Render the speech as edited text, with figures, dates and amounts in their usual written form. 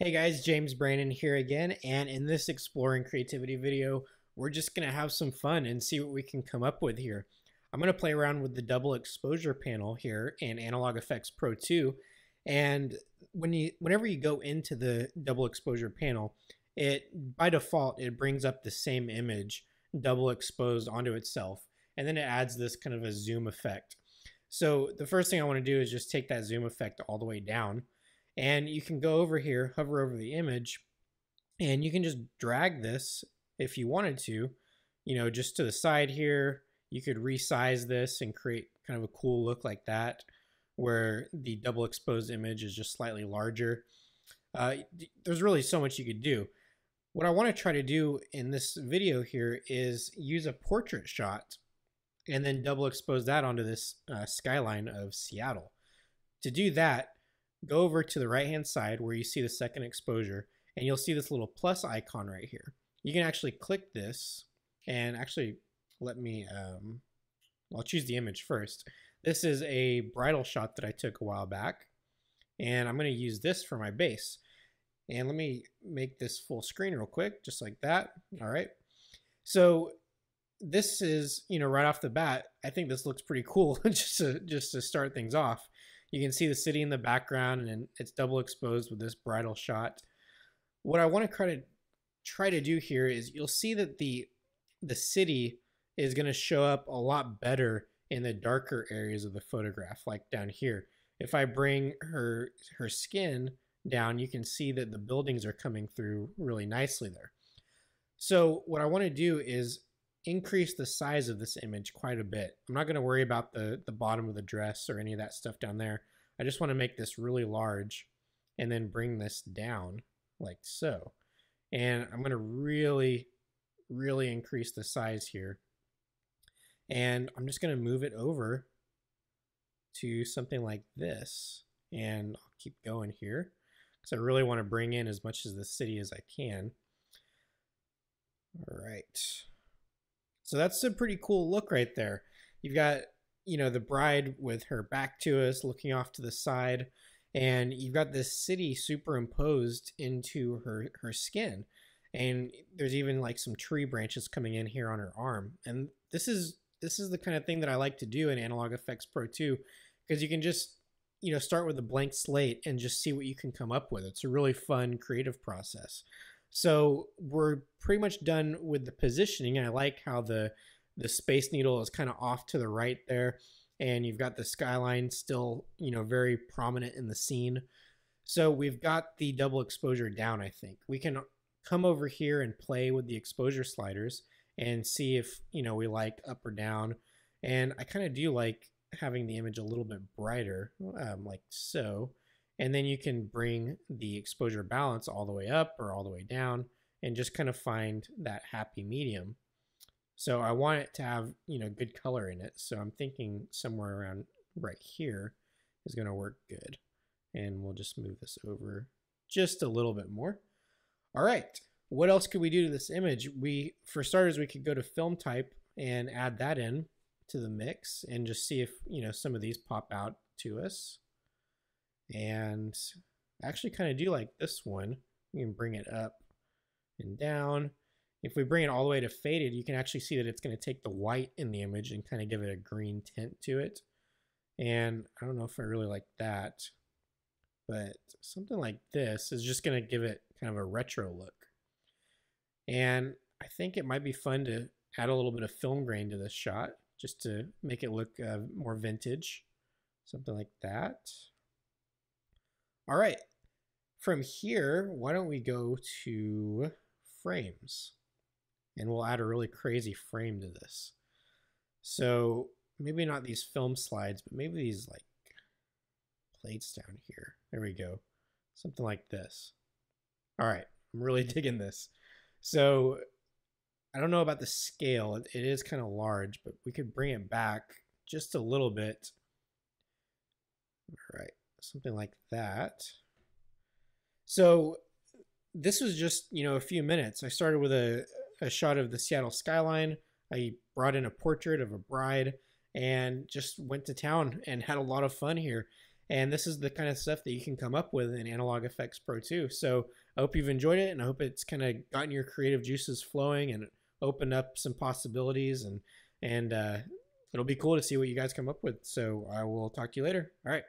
Hey guys, James Brandon here again, and in this Exploring Creativity video, we're just going to have some fun and see what we can come up with here. I'm going to play around with the double exposure panel here in Analog Efex Pro 2, and whenever you go into the double exposure panel, by default it brings up the same image double exposed onto itself, and then it adds this kind of a zoom effect. So the first thing I want to do is just take that zoom effect all the way down. And you can go over here, hover over the image, and you can just drag this if you wanted to, just to the side here. You could resize this and create kind of a cool look like that, where the double exposed image is just slightly larger. There's really so much you could do. What I want to try to do in this video here is use a portrait shot and then double expose that onto this skyline of Seattle. To do that, go over to the right hand side where you see the second exposure, and you'll see this little plus icon right here. You can actually click this and actually I'll choose the image first. This is a bridal shot that I took a while back, and I'm going to use this for my base. And let me make this full screen real quick, just like that. All right. So this is, right off the bat, I think this looks pretty cool just to start things off. You can see the city in the background, and it's double exposed with this bridal shot. What I want to try to do here is you'll see that the city is going to show up a lot better in the darker areas of the photograph, like down here. If I bring her skin down, you can see that the buildings are coming through really nicely there. So what I want to do is increase the size of this image quite a bit. I'm not going to worry about the bottom of the dress or any of that stuff down there. I just want to make this really large and then bring this down like so. And I'm going to really increase the size here. And I'm just going to move it over to something like this. And I'll keep going here because I really want to bring in as much of the city as I can. All right. So that's a pretty cool look right there. You've got, the bride with her back to us, looking off to the side, and you've got this city superimposed into her skin. And there's even like some tree branches coming in here on her arm. And this is the kind of thing that I like to do in Analog Efex Pro 2, because you can just, start with a blank slate and just see what you can come up with. It's a really fun, creative process. So we're pretty much done with the positioning. I like how the Space Needle is kind of off to the right there, and you've got the skyline still, very prominent in the scene. So we've got the double exposure down, I think. We can come over here and play with the exposure sliders and see if, we like up or down. And I kind of do like having the image a little bit brighter, like so. And then you can bring the exposure balance all the way up or all the way down and just kind of find that happy medium. So I want it to have, good color in it. So I'm thinking somewhere around right here is going to work good. And we'll just move this over just a little bit more. All right. What else could we do to this image? For starters, we could go to film type and add that in to the mix and just see if, some of these pop out to us. And I actually kind of do like this one. You can bring it up and down. If we bring it all the way to faded, you can actually see that it's going to take the white in the image and kind of give it a green tint to it. And I don't know if I really like that, but something like this is just going to give it kind of a retro look. And I think it might be fun to add a little bit of film grain to this shot just to make it look more vintage, something like that. All right, from here, why don't we go to frames, and we'll add a really crazy frame to this. So maybe not these film slides, but maybe these like plates down here. There we go, something like this. All right, I'm really digging this. So I don't know about the scale. It is kind of large, but we could bring it back just a little bit. All right. Something like that. So this was just, a few minutes. I started with a shot of the Seattle skyline. I brought in a portrait of a bride and just went to town and had a lot of fun here. And this is the kind of stuff that you can come up with in Analog Effects Pro 2. So I hope you've enjoyed it, and I hope it's kind of gotten your creative juices flowing and opened up some possibilities. And it'll be cool to see what you guys come up with. So I will talk to you later. All right.